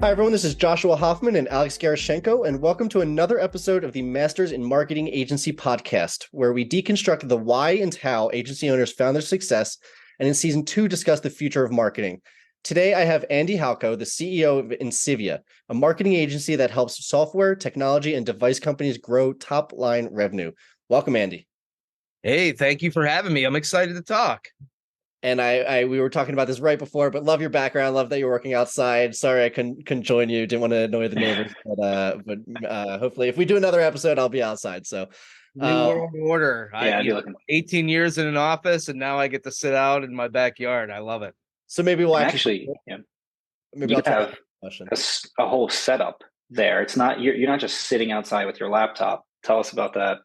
Hi, everyone. This is Joshua Hoffman and Alex Garashenko, and welcome to another episode of the Masters in Marketing Agency podcast, where we deconstruct the why and how agency owners found their success, and in season 2, discuss the future of marketing. Today, I have Andy Halko, the CEO of Insivia, a marketing agency that helps software, technology, and device companies grow top-line revenue. Welcome, Andy. Hey, thank you for having me. I'm excited to talk. And we were talking about this right before, but love your background. Love that you're working outside. Sorry I couldn't join you. Didn't want to annoy the neighbors, but hopefully, if we do another episode, I'll be outside. So, New world order. Yeah, 18 years in an office, and now I get to sit out in my backyard. I love it. So maybe we'll maybe I'll have a whole setup there. It's not you're not just sitting outside with your laptop. Tell us about that.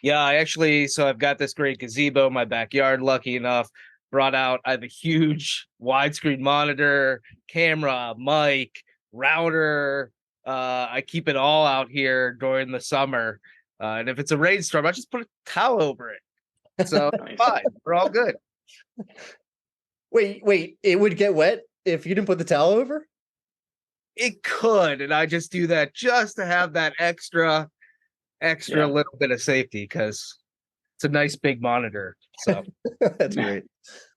Yeah, so I've got this great gazebo in my backyard. Lucky enough. Brought out, I have a huge widescreen monitor, camera, mic, router. I keep it all out here during the summer. And if it's a rainstorm, I just put a towel over it. So nice. Fine, we're all good. Wait, it would get wet if you didn't put the towel over? It could, and I just do that just to have that extra little bit of safety because it's a nice big monitor. So that's great.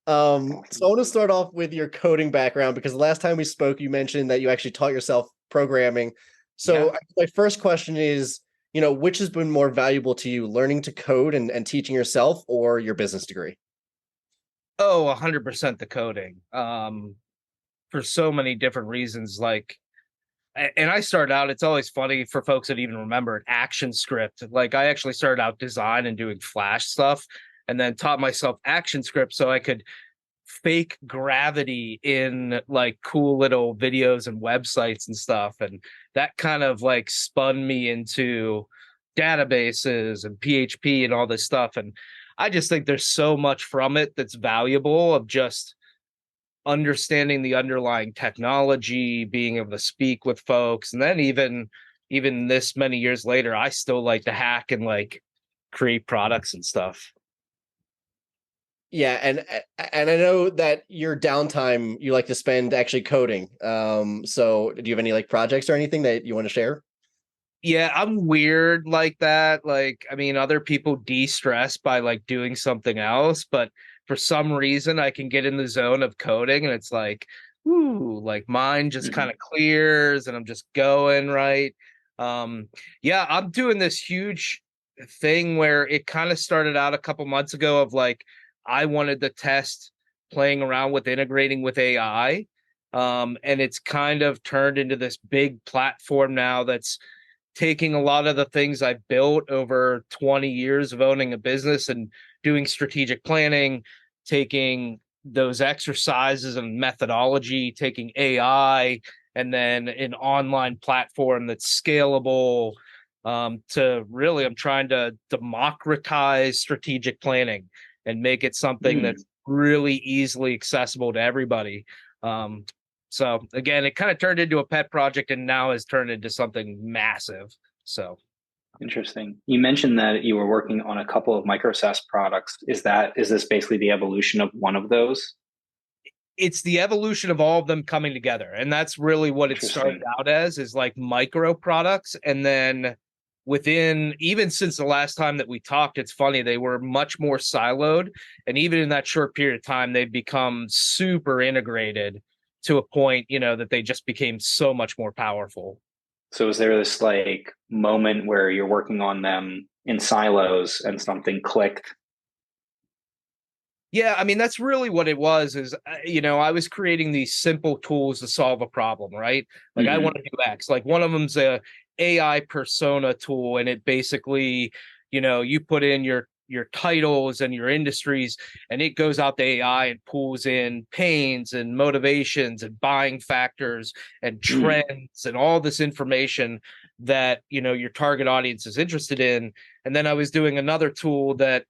So I want to start off with your coding background because the last time we spoke, you mentioned that you actually taught yourself programming. So my first question is, which has been more valuable to you, learning to code and teaching yourself or your business degree? Oh, 100% the coding. For so many different reasons. And I started out, it's always funny for folks that even remember an action script. Like I actually started out design and doing Flash stuff and then taught myself action script so I could fake gravity in like cool little videos and websites and stuff. And that kind of like spun me into databases and PHP and all this stuff. And I just think there's so much from it that's valuable of just understanding the underlying technology, being able to speak with folks. And then even this many years later, I still like to hack and like create products and stuff. Yeah, and I know that your downtime you like to spend actually coding. So do you have any like projects or anything that you want to share? Yeah, I'm weird like that. Like, I mean, other people de-stress by like doing something else, but for some reason I can get in the zone of coding and it's like, ooh, like mine just kind of clears and I'm just going right. Yeah, I'm doing this huge thing where it kind of started out a couple months ago of like, I wanted to test playing around with integrating with AI. And it's kind of turned into this big platform now that's taking a lot of the things I've built over 20 years of owning a business and doing strategic planning, taking those exercises and methodology, taking AI, and then an online platform that's scalable to really, I'm trying to democratize strategic planning and make it something that's really easily accessible to everybody. So again, it kind of turned into a pet project and now has turned into something massive. So interesting. You mentioned that you were working on a couple of micro SaaS products. Is this basically the evolution of one of those? It's the evolution of all of them coming together. And that's really what it started out as, is like micro products. And then within, even since the last time that we talked, it's funny, they were much more siloed. And even in that short period of time, they've become super integrated to a point, that they just became so much more powerful. So is there this like moment where you're working on them in silos and something clicked? Yeah, I mean, that's really what it was is, I was creating these simple tools to solve a problem, right? Like I want to do X. Like one of them's a AI persona tool. And it basically, you put in your titles and your industries, and it goes out to AI and pulls in pains and motivations and buying factors and trends and all this information that, your target audience is interested in. And then I was doing another tool that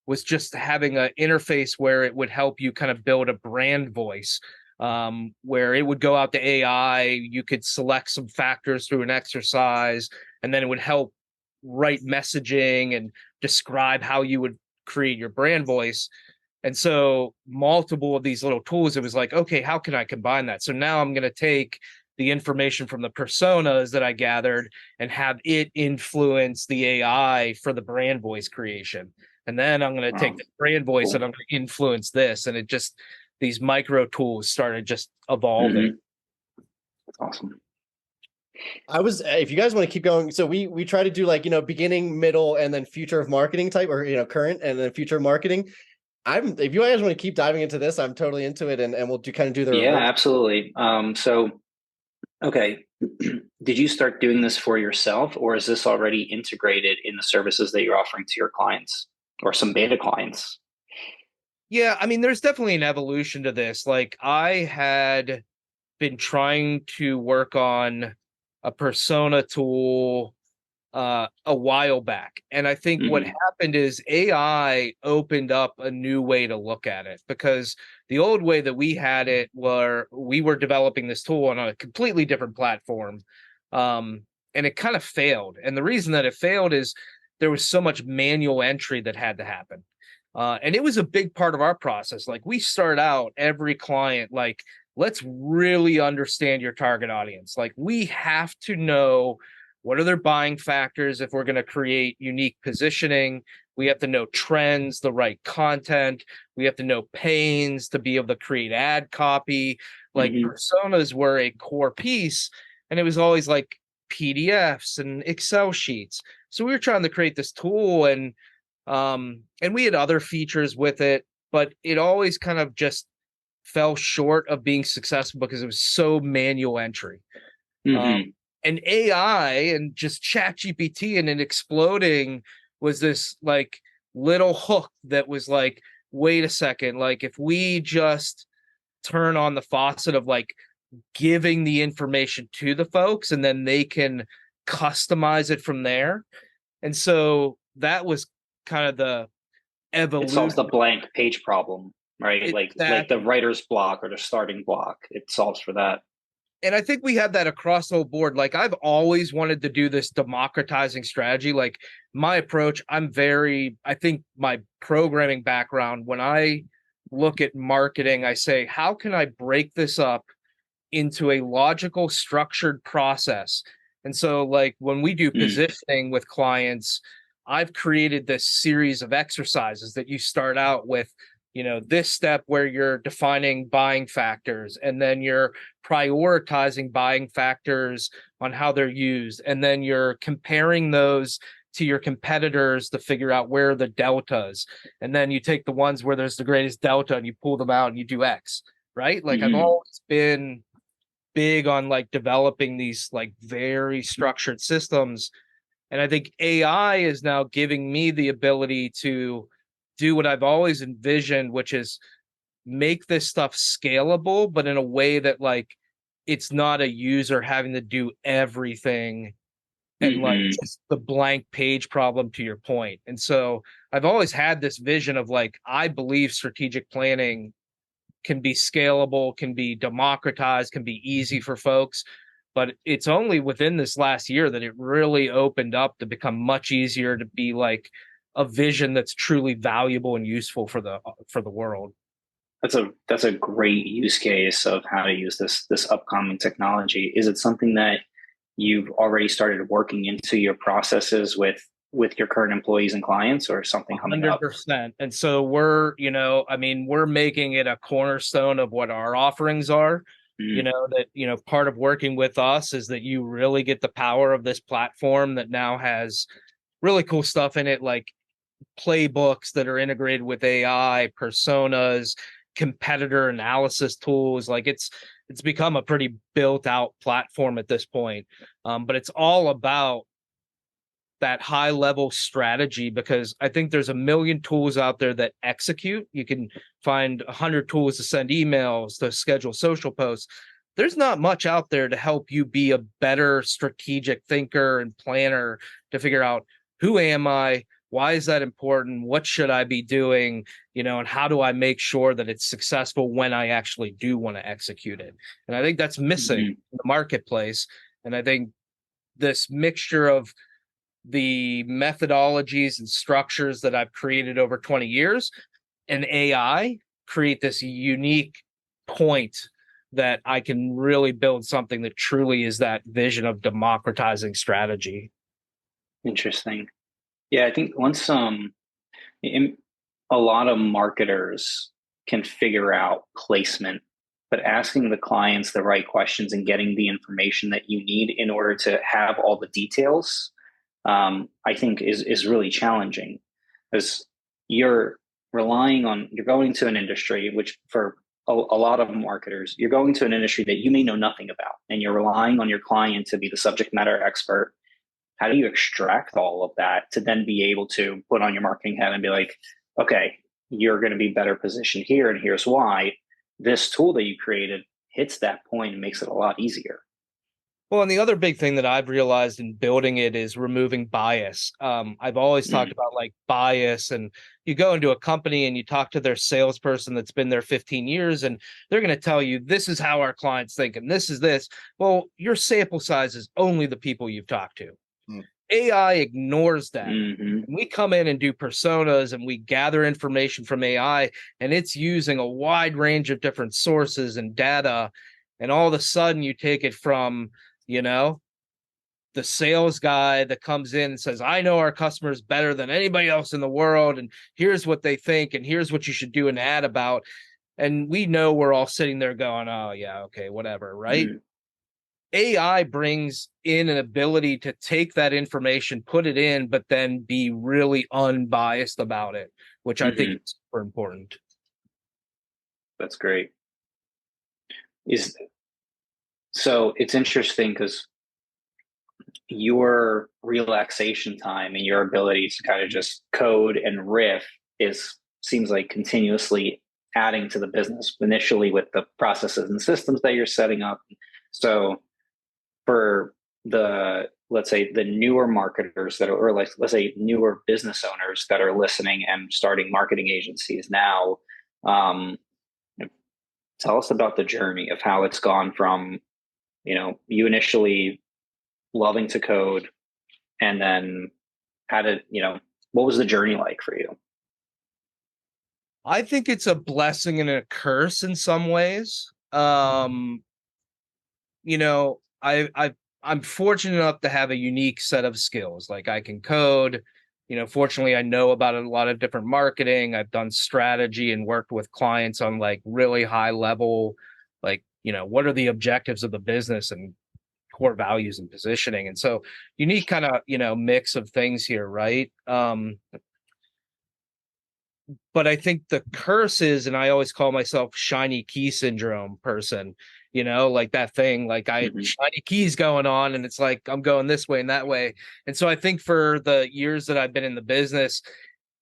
was just having an interface where it would help you kind of build a brand voice, where it would go out to AI. You could select some factors through an exercise, and then it would help write messaging and describe how you would create your brand voice. And so multiple of these little tools, it was like, okay, how can I combine that? So now I'm going to take the information from the personas that I gathered and have it influence the AI for the brand voice creation. And then I'm going to take the brand voice and I'm going to influence this. And it just, these micro tools started just evolving. That's awesome. If you guys want to keep going, so we try to do like, beginning, middle, and then future of marketing type, or, current and then future of marketing. If you guys want to keep diving into this, I'm totally into it, and we'll do the reverse. Yeah, absolutely. Okay. Did you start doing this for yourself, or is this already integrated in the services that you're offering to your clients or some beta clients? Yeah, I mean, there's definitely an evolution to this. Like, I had been trying to work on a persona tool a while back. And I think what happened is AI opened up a new way to look at it, because the old way that we had it we were developing this tool on a completely different platform. And it kind of failed. And the reason that it failed is there was so much manual entry that had to happen. And it was a big part of our process. Like, we start out every client, like, let's really understand your target audience. Like, we have to know what are their buying factors if we're going to create unique positioning. We have to know trends, the right content. We have to know pains to be able to create ad copy. Like, personas were a core piece, and it was always like PDFs and Excel sheets. So we were trying to create this tool, and we had other features with it, but it always kind of just fell short of being successful because it was so manual entry. And AI and just ChatGPT and it exploding was this like little hook that was like, wait a second, like, if we just turn on the faucet of like giving the information to the folks and then they can customize it from there. And so that was kind of the evolution. It solves the blank page problem, right? Like the writer's block or the starting block. It solves for that. And I think we have that across the whole board. Like, I've always wanted to do this democratizing strategy. Like, my approach, I think my programming background, when I look at marketing, I say, how can I break this up into a logical, structured process? And so, like, when we do positioning with clients, I've created this series of exercises that you start out with, this step where you're defining buying factors, and then you're prioritizing buying factors on how they're used. And then you're comparing those to your competitors to figure out where the deltas. And then you take the ones where there's the greatest delta and you pull them out and you do X, right? Like, I've always been big on like developing these like very structured systems. And I think AI is now giving me the ability to do what I've always envisioned, which is make this stuff scalable, but in a way that like it's not a user having to do everything and like just the blank page problem, to your point. And so I've always had this vision of like, I believe strategic planning can be scalable, can be democratized, can be easy for folks. But it's only within this last year that it really opened up to become much easier to be like a vision that's truly valuable and useful for the world. That's a great use case of how to use this upcoming technology. Is it something that you've already started working into your processes with your current employees and clients, or something coming 100%. Up? 100%. And so we're making it a cornerstone of what our offerings are. That part of working with us is that you really get the power of this platform that now has really cool stuff in it, like playbooks that are integrated with AI, personas, competitor analysis tools. Like, it's become a pretty built out platform at this point. But it's all about that high level strategy, because I think there's a million tools out there that execute. You can find 100 tools to send emails, to schedule social posts. There's not much out there to help you be a better strategic thinker and planner, to figure out, who am I? Why is that important? What should I be doing? And how do I make sure that it's successful when I actually do want to execute it? And I think that's missing in the marketplace. And I think this mixture of the methodologies and structures that I've created over 20 years and AI create this unique point that I can really build something that truly is that vision of democratizing strategy. Interesting. Yeah, I think once a lot of marketers can figure out placement, but asking the clients the right questions and getting the information that you need in order to have all the details, I think is really challenging, because you're you're going to an industry, which for a lot of marketers, you're going to an industry that you may know nothing about, and you're relying on your client to be the subject matter expert. How do you extract all of that to then be able to put on your marketing hat and be like, okay, you're going to be better positioned here, and here's why. This tool that you created hits that point and makes it a lot easier. Well, and the other big thing that I've realized in building it is removing bias. I've always talked about like bias, and you go into a company and you talk to their salesperson that's been there 15 years, and they're going to tell you, this is how our clients think, and this is this. Well, your sample size is only the people you've talked to. AI ignores that. We come in and do personas, and we gather information from AI, and it's using a wide range of different sources and data. And all of a sudden you take it from, the sales guy that comes in and says, I know our customers better than anybody else in the world, and here's what they think, and here's what you should do an ad about. And we know we're all sitting there going, oh yeah, okay, whatever, right? AI brings in an ability to take that information, put it in, but then be really unbiased about it, which I think is super important. That's great. So it's interesting because your relaxation time and your ability to kind of just code and riff seems like continuously adding to the business, initially with the processes and systems that you're setting up. So for let's say the newer marketers that are, or like, let's say newer business owners that are listening and starting marketing agencies now, tell us about the journey of how it's gone from, you initially loving to code, and then what was the journey like for you? I think it's a blessing and a curse in some ways. I'm fortunate enough to have a unique set of skills. Like I can code, fortunately I know about a lot of different marketing. I've done strategy and worked with clients on like really high level, like, what are the objectives of the business and core values and positioning. And so unique kind of, mix of things here. Right. But I think the curse is, and I always call myself shiny key syndrome person, like that thing, like shiny keys going on, and it's like, I'm going this way and that way. And so I think for the years that I've been in the business,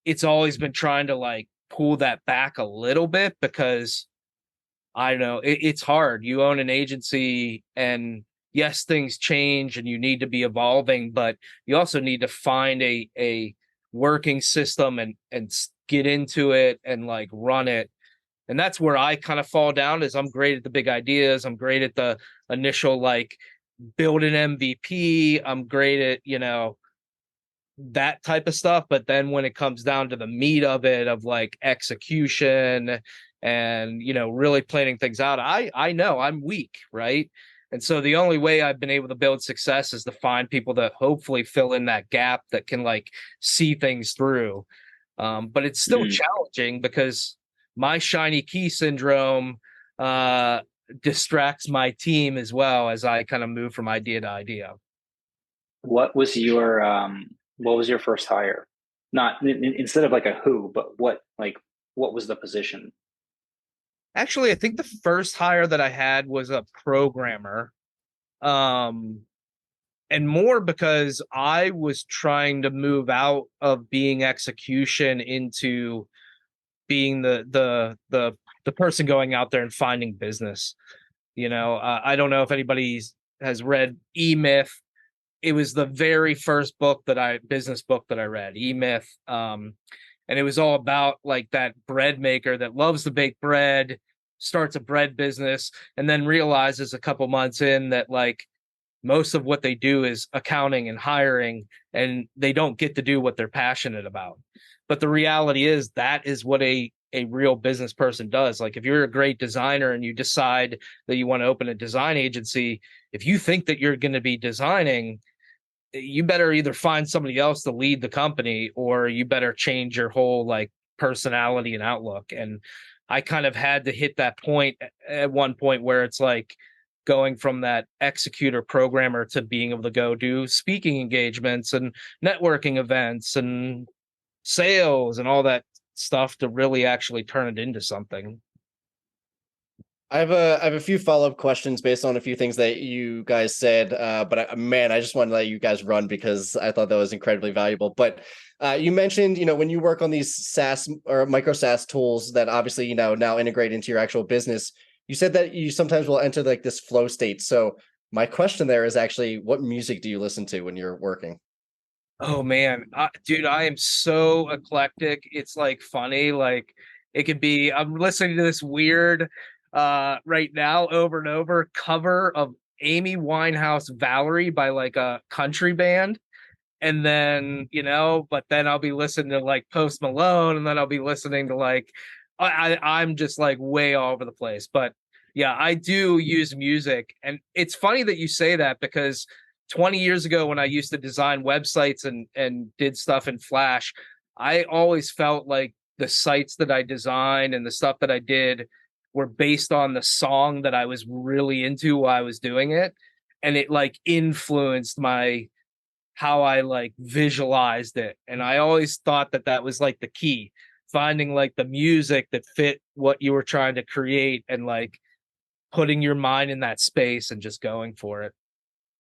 it's always been trying to like pull that back a little bit, because I know it's hard. You own an agency, and yes, things change and you need to be evolving, but you also need to find a working system and get into it and like run it. And that's where I kind of fall down, is I'm great at the big ideas. I'm great at the initial, like, build an MVP. I'm great at, that type of stuff. But then when it comes down to the meat of it, of like execution and, really planning things out, I know I'm weak. Right. And so the only way I've been able to build success is to find people that hopefully fill in that gap, that can like see things through. But it's still challenging, because my shiny key syndrome distracts my team as well, as I kind of move from idea to idea. What was your first hire? Not instead of like a who, but what was the position? Actually, I think the first hire that I had was a programmer. And more because I was trying to move out of being execution into being the person going out there and finding business. I don't know if anybody has read E-Myth. It was the very first business book that I read, E-Myth. And it was all about like that bread maker that loves to bake bread, starts a bread business, and then realizes a couple months in that like most of what they do is accounting and hiring, and they don't get to do what they're passionate about. But the reality is that is what a a real business person does. Like if you're a great designer and you decide that you want to open a design agency, if you think that you're going to be designing, you better either find somebody else to lead the company, or you better change your whole like personality and outlook. And I kind of had to hit that point at one point where it's like going from that executor programmer to being able to go do speaking engagements and networking events and sales and all that stuff to really actually turn it into something. I have a few follow-up questions based on a few things that you guys said, but man, I just want to let you guys run because I thought that was incredibly valuable. But you mentioned, when you work on these SaaS or micro SaaS tools that obviously, now integrate into your actual business, you said that you sometimes will enter like this flow state. So my question there is actually, what music do you listen to when you're working? Oh man, dude, I am so eclectic. It's like funny. Like it could be, I'm listening to this weird right now over and over cover of Amy Winehouse Valerie by like a country band. And then, but then I'll be listening to like Post Malone, and then I'll be listening to like I'm just like way all over the place. But yeah, I do use music. And it's funny that you say that, because 20 years ago when I used to design websites and did stuff in Flash, I always felt like the sites that I designed and the stuff that I did were based on the song that I was really into while I was doing it. And it like influenced my how I like visualized it. And I always thought that that was like the key, finding like the music that fit what you were trying to create and like putting your mind in that space and just going for it.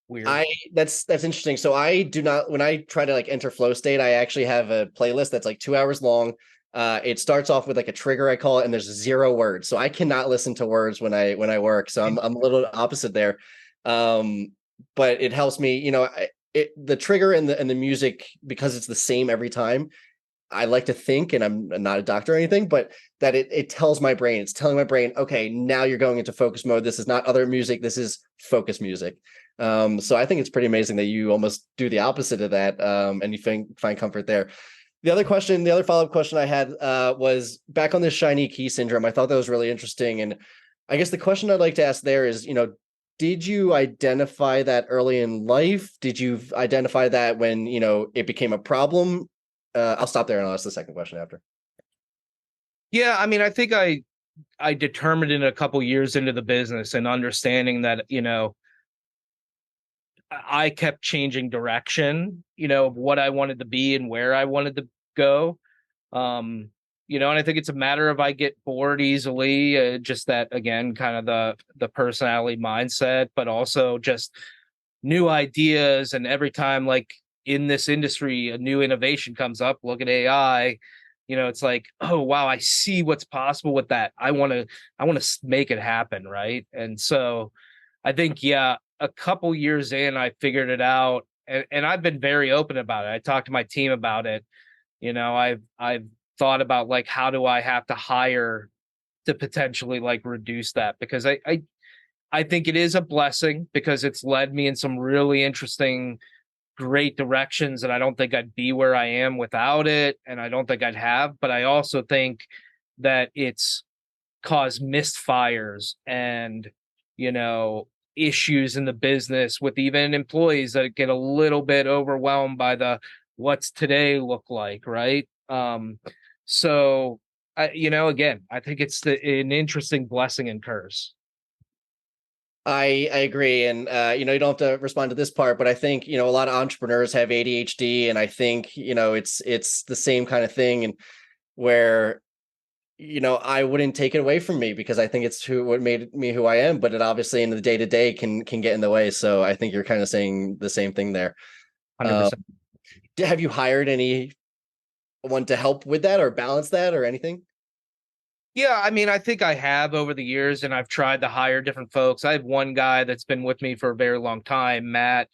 Weird. That's interesting. So I do not, when I try to like enter flow state, I actually have a playlist that's like 2 hours long. It starts off with like a trigger, I call it, and there's 0 words. So I cannot listen to words when I work. So I'm a little opposite there. But it helps me, the trigger and the music, because it's the same every time. I like to think, and I'm not a doctor or anything, but that it tells my brain, it's telling my brain, okay, now you're going into focus mode. This is not other music. This is focus music. So I think it's pretty amazing that you almost do the opposite of that. And you find comfort there. The other follow-up question I had was back on this shiny key syndrome. I thought that was really interesting. And I guess the question I'd like to ask there is, did you identify that early in life? Did you identify that when, it became a problem? I'll stop there and I'll ask the second question after. Yeah, I mean, I think I determined it a couple years into the business and understanding that, I kept changing direction, of what I wanted to be and where I wanted to go. And I think it's a matter of I get bored easily, just that, again, kind of the personality mindset, but also just new ideas. And every time, like in this industry, a new innovation comes up, look at AI, it's like, oh, wow, I see what's possible with that. I want to make it happen. Right. And so I think, yeah, a couple years in, I figured it out, and I've been very open about it. I talked to my team about it. I've thought about like, how do I have to hire to potentially like reduce that? Because I think it is a blessing, because it's led me in some really interesting, great directions. And I don't think I'd be where I am without it. And I don't think I'd have, but I also think that it's caused misfires and, issues in the business with even employees that get a little bit overwhelmed by the what's today look like, right? So again, I think it's an interesting blessing and curse. I agree. And, you don't have to respond to this part, but I think, a lot of entrepreneurs have ADHD, and I think, it's the same kind of thing, and where, I wouldn't take it away from me, because I think it's what made me who I am, but it obviously in the day to day can get in the way. So I think you're kind of saying the same thing there. 100%. Have you hired anyone to help with that or balance that or anything? Yeah, I mean, I think I have over the years, and I've tried to hire different folks. I have one guy that's been with me for a very long time, Matt.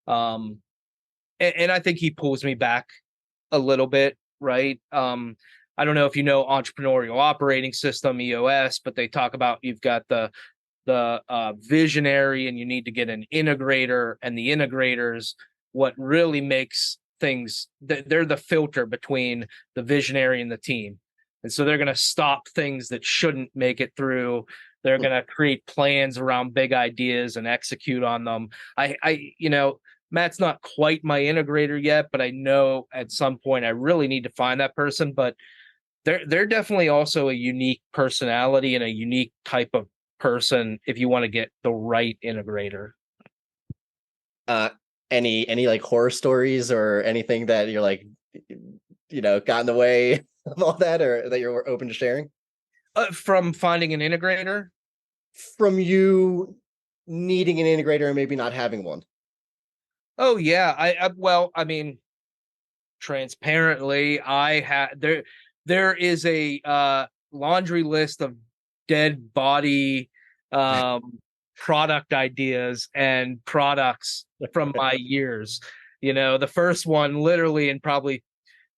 And I think he pulls me back a little bit, right? I don't know if you know entrepreneurial operating system, EOS, but they talk about you've got the visionary, and you need to get an integrator, and the integrators, what really makes things, they're the filter between the visionary and the team. And so they're going to stop things that shouldn't make it through. They're going to create plans around big ideas and execute on them. Matt's not quite my integrator yet, but I know at some point I really need to find that person. But they're definitely also a unique personality and a unique type of person if you want to get the right integrator. Any like horror stories or anything that you're like, got in the way of all that, or that you're open to sharing? From finding an integrator? From you needing an integrator and maybe not having one. Oh yeah. Well, I mean, transparently, there is a laundry list of dead body product ideas and products from my years. The first one literally in probably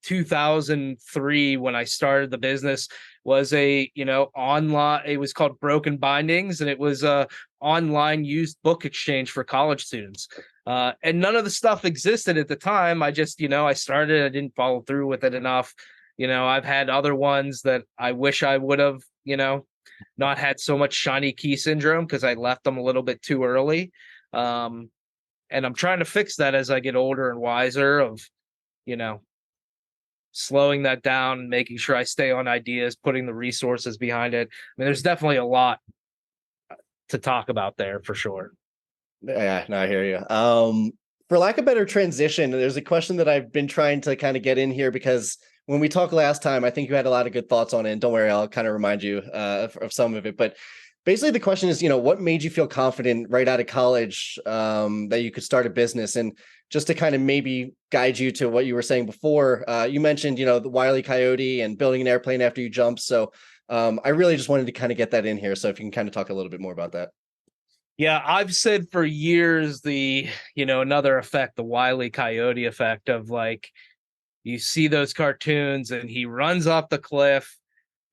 2003 when I started the business was online. It was called Broken Bindings, and it was a online used book exchange for college students. And none of the stuff existed at the time. I just, I started, I didn't follow through with it enough. I've had other ones that I wish I would have, not had so much shiny key syndrome because I left them a little bit too early. And I'm trying to fix that as I get older and wiser of, slowing that down, making sure I stay on ideas, putting the resources behind it. I mean, there's definitely a lot to talk about there for sure. Yeah, no, I hear you. For lack of better transition, there's a question that I've been trying to kind of get in here because when we talked last time, I think you had a lot of good thoughts on it. And don't worry, I'll kind of remind you of some of it. But basically the question is, what made you feel confident right out of college that you could start a business? And just to kind of maybe guide you to what you were saying before, you mentioned, the Wiley Coyote and building an airplane after you jump. So I really just wanted to kind of get that in here. So if you can kind of talk a little bit more about that. Yeah, I've said for years another effect, the Wiley Coyote effect of like, you see those cartoons and he runs off the cliff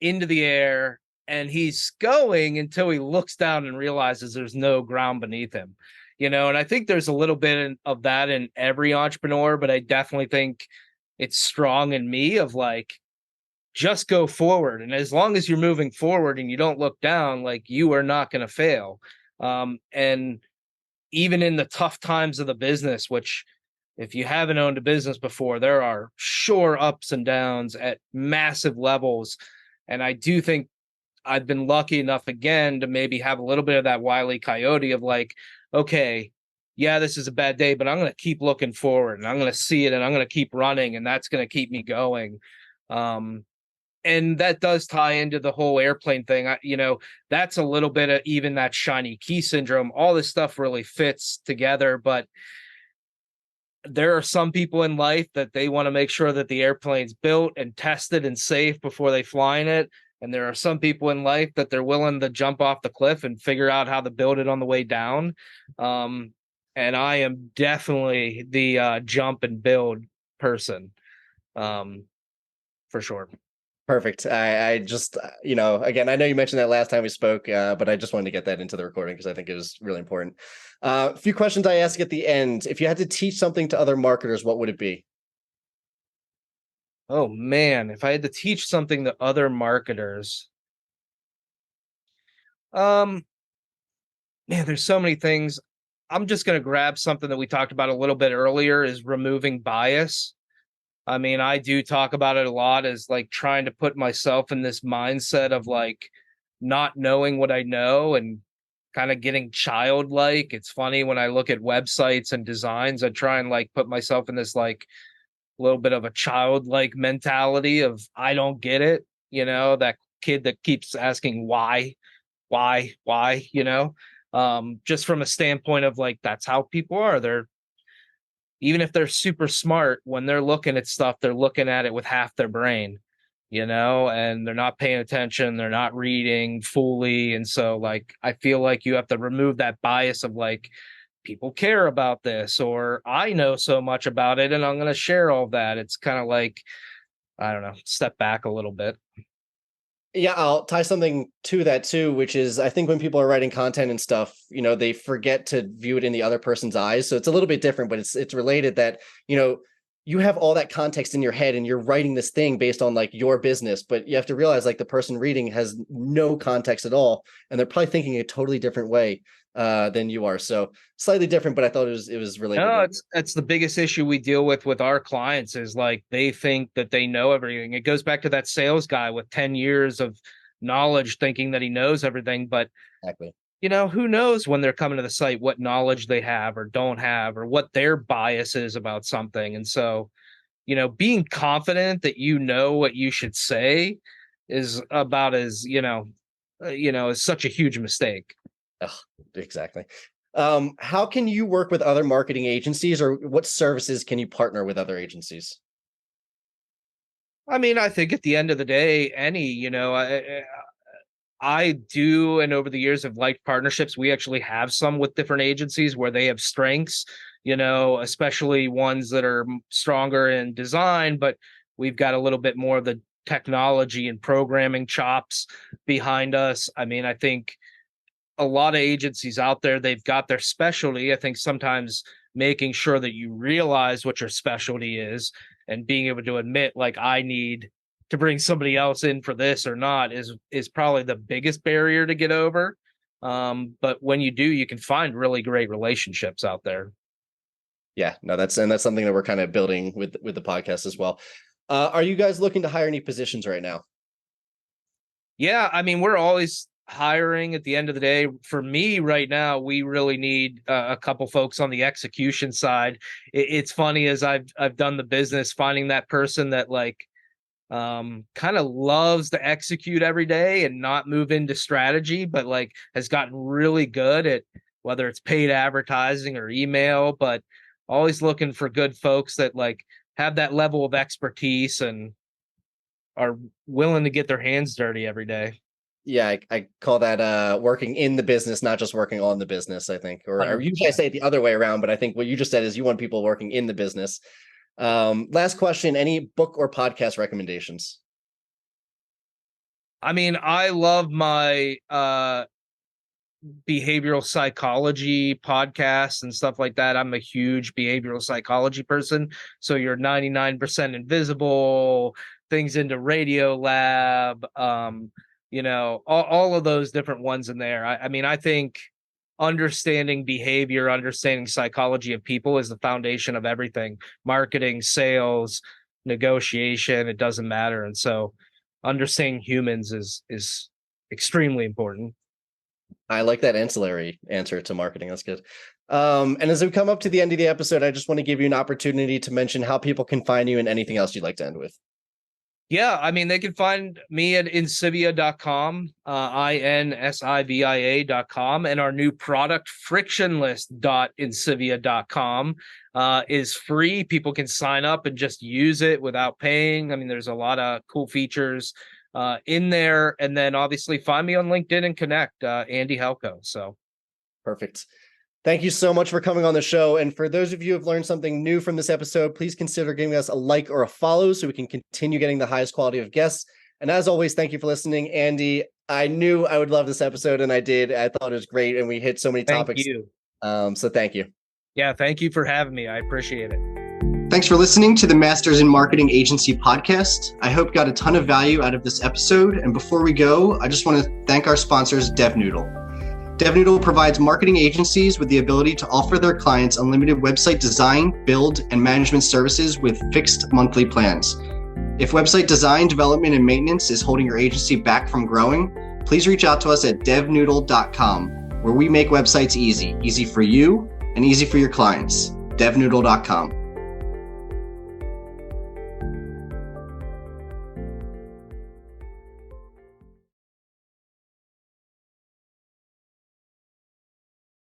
into the air and he's going until he looks down and realizes there's no ground beneath him, and I think there's a little bit of that in every entrepreneur, but I definitely think it's strong in me of like, just go forward. And as long as you're moving forward and you don't look down, like you are not going to fail. And even in the tough times of the business, which if you haven't owned a business before, there are sure ups and downs at massive levels. And I do think I've been lucky enough again to maybe have a little bit of that Wiley Coyote of like, okay, yeah, this is a bad day, but I'm going to keep looking forward and I'm going to see it and I'm going to keep running and that's going to keep me going. And that does tie into the whole airplane thing. That's a little bit of even that shiny key syndrome. All this stuff really fits together, but there are some people in life that they want to make sure that the airplane's built and tested and safe before they fly in it. And there are some people in life that they're willing to jump off the cliff and figure out how to build it on the way down. And I am definitely the jump and build person, for sure. Perfect. I just, again, I know you mentioned that last time we spoke, but I just wanted to get that into the recording because I think it was really important. A few questions I ask at the end. If you had to teach something to other marketers, what would it be? Oh man, if I had to teach something to other marketers, man, there's so many things. I'm just going to grab something that we talked about a little bit earlier is removing bias. I mean, I do talk about it a lot as like trying to put myself in this mindset of like not knowing what I know and kind of getting childlike. It's funny when I look at websites and designs, I try and like put myself in this like little bit of a childlike mentality of I don't get it, that kid that keeps asking why, just from a standpoint of like that's how people are. They're even if they're super smart, when they're looking at stuff, they're looking at it with half their brain, and they're not paying attention. They're not reading fully. And so like, I feel like you have to remove that bias of like, people care about this, or I know so much about it and I'm going to share all of that. It's kind of like, I don't know, step back a little bit. Yeah, I'll tie something to that too, which is I think when people are writing content and stuff, they forget to view it in the other person's eyes. So it's a little bit different, but it's related that, you have all that context in your head and you're writing this thing based on like your business, but you have to realize like the person reading has no context at all. And they're probably thinking a totally different way than you are. So slightly different, but I thought it was related. No, it's the biggest issue we deal with our clients is like they think that they know everything. It goes back to that sales guy with 10 years of knowledge thinking that he knows everything, but exactly. Who knows when they're coming to the site what knowledge they have or don't have or what their bias is about something. And so, being confident that you know what you should say is about as, is such a huge mistake. Oh, exactly. How can you work with other marketing agencies, or what services can you partner with other agencies? I mean, I think at the end of the day, I do, and over the years have liked partnerships. We actually have some with different agencies where they have strengths, especially ones that are stronger in design, but we've got a little bit more of the technology and programming chops behind us. I mean, I think a lot of agencies out there, they've got their specialty. I think sometimes making sure that you realize what your specialty is and being able to admit, like, I need to bring somebody else in for this or not is probably the biggest barrier to get over. But when you do, you can find really great relationships out there. Yeah, no, that's something that we're kind of building with the podcast as well. Are you guys looking to hire any positions right now? Yeah, I mean, we're always hiring. At the end of the day, for me right now, we really need a couple folks on the execution side. It's funny, as I've done the business, finding that person that like kind of loves to execute every day and not move into strategy, but like has gotten really good at whether it's paid advertising or email, but always looking for good folks that like have that level of expertise and are willing to get their hands dirty every day. Yeah, I call that working in the business, not just working on the business, I think. Or usually I say it the other way around, but I think what you just said is you want people working in the business. Last question, any book or podcast recommendations? I mean, I love my behavioral psychology podcasts and stuff like that. I'm a huge behavioral psychology person. So you're 99% Invisible, things into Radio Lab, all of those different ones in there. I mean, I think understanding behavior, understanding psychology of people is the foundation of everything. Marketing, sales, negotiation, it doesn't matter. And so understanding humans is extremely important. I like that ancillary answer to marketing. That's good. And as we come up to the end of the episode, I just want to give you an opportunity to mention how people can find you and anything else you'd like to end with. Yeah, I mean, they can find me at insivia.com, insivia.com, and our new product, frictionless.insivia.com, is free. People can sign up and just use it without paying. I mean, there's a lot of cool features in there. And then obviously find me on LinkedIn and connect, Andy Halko. So perfect. Thank you so much for coming on the show. And for those of you who have learned something new from this episode, please consider giving us a like or a follow so we can continue getting the highest quality of guests. And as always, thank you for listening. Andy, I knew I would love this episode, and I did. I thought it was great, and we hit so many topics. Thank you. So thank you. Yeah, thank you for having me. I appreciate it. Thanks for listening to the Masters in Marketing Agency podcast. I hope you got a ton of value out of this episode. And before we go, I just want to thank our sponsors, DevNoodle. DevNoodle provides marketing agencies with the ability to offer their clients unlimited website design, build, and management services with fixed monthly plans. If website design, development, and maintenance is holding your agency back from growing, please reach out to us at devnoodle.com, where we make websites easy for you and easy for your clients. devnoodle.com.